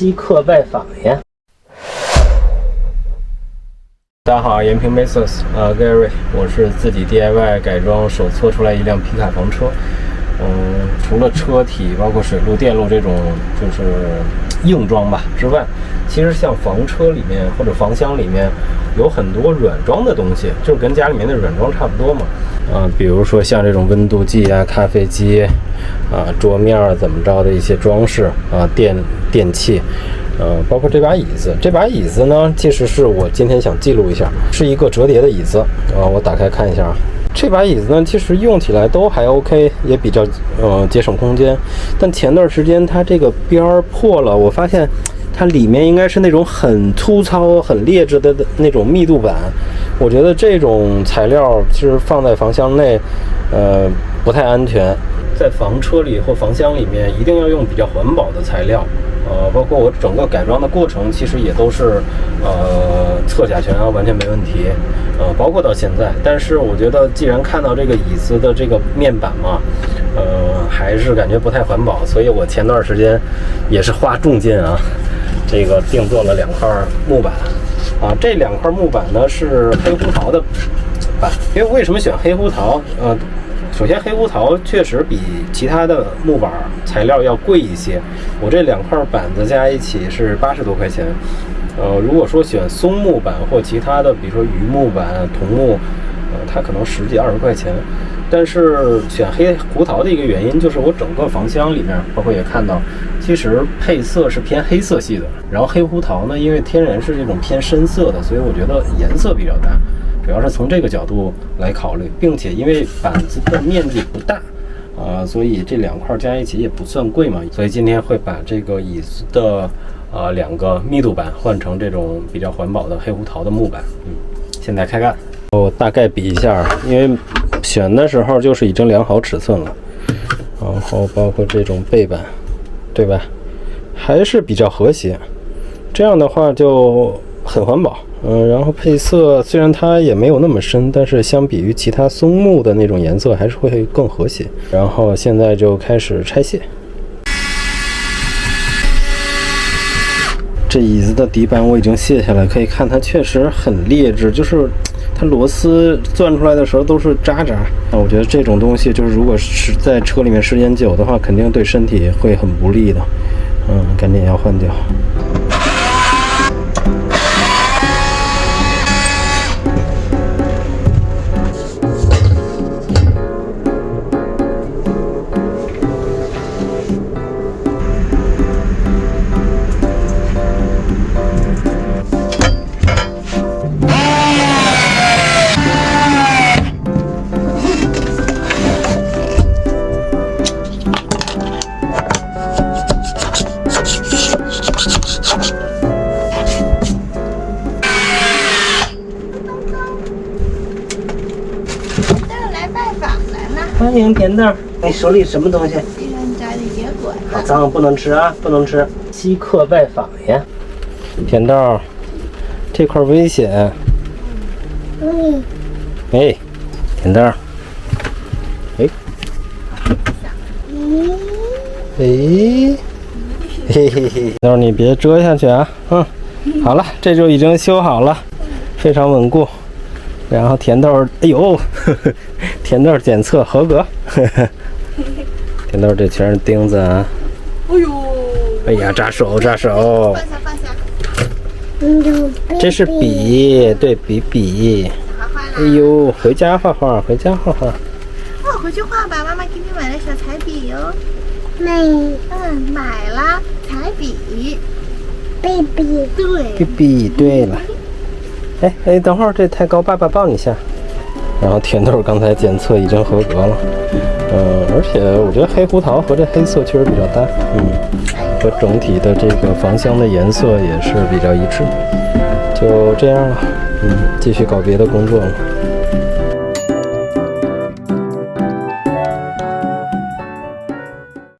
稀客拜访呀。大家好，延平 Masos Gary， 我是自己 DIY 改装手搓出来一辆皮卡房车。除了车体包括水路电路这种就是硬装吧之外，其实像房车里面或者房厢里面有很多软装的东西，就是跟家里面的软装差不多嘛。比如说像这种温度计啊、咖啡机啊、桌面怎么着的一些装饰啊、电器。包括这把椅子，这把椅子呢，其实是我今天想记录一下，是一个折叠的椅子我打开看一下啊。这把椅子呢，其实用起来都还 OK， 也比较节省空间。但前段时间它这个边儿破了，我发现它里面应该是那种很粗糙、很劣质的那种密度板。我觉得这种材料其实放在房厢内，不太安全。在房车里或房厢里面，一定要用比较环保的材料。包括我整个改装的过程，其实也都是测甲醛啊，完全没问题。包括到现在，但是我觉得既然看到这个椅子的这个面板嘛，还是感觉不太环保，所以我前段时间也是花重金啊，这个定做了2块木板啊。这2块木板呢是黑胡桃的板，因为为什么选黑胡桃？首先，黑胡桃确实比其他的木板材料要贵一些。我这2块板子加一起是80多块钱。如果说选松木板或其他的，比如说榆木板、桐木，它可能10几20块钱。但是选黑胡桃的一个原因就是，我整个房厢里面，包括也看到，其实配色是偏黑色系的。然后黑胡桃呢，因为天然是这种偏深色的，所以我觉得颜色比较淡。主要是从这个角度来考虑，并且因为板子的面积不大，所以这2块加一起也不算贵嘛。所以今天会把这个椅子的2个密度板换成这种比较环保的黑胡桃的木板。现在开干。我大概比一下，因为选的时候就是已经量好尺寸了，然后包括这种背板，对吧？还是比较和谐，这样的话就很环保。然后配色虽然它也没有那么深，但是相比于其他松木的那种颜色还是会更和谐。然后现在就开始拆卸。这椅子的底板我已经卸下来，可以看它确实很劣质，就是它螺丝钻出来的时候都是渣渣。我觉得这种东西就是如果是在车里面时间久的话，肯定对身体会很不利的。赶紧要换掉。欢迎甜豆，你手里什么东西？别人家的野果。好脏，不能吃啊，不能吃。稀客拜访呀，甜豆，这块危险。哎，甜豆，哎，嘿嘿嘿，豆你别折下去啊，好了，这就已经修好了，非常稳固。然后甜豆，哎呦，甜豆检测合格，甜豆这全是钉子啊！哎呦，哎呀，扎手扎手！放下。这是笔，对笔。哎呦，回家画画，回家画画。回去画吧，妈妈给你买了小彩笔哟。买了彩笔。笔，对。笔，对了。哎，等会儿这太高，爸爸抱你一下。然后甜豆刚才检测已经合格了，而且我觉得黑胡桃和这黑色确实比较搭，和整体的这个房厢的颜色也是比较一致。就这样了，继续搞别的工作了。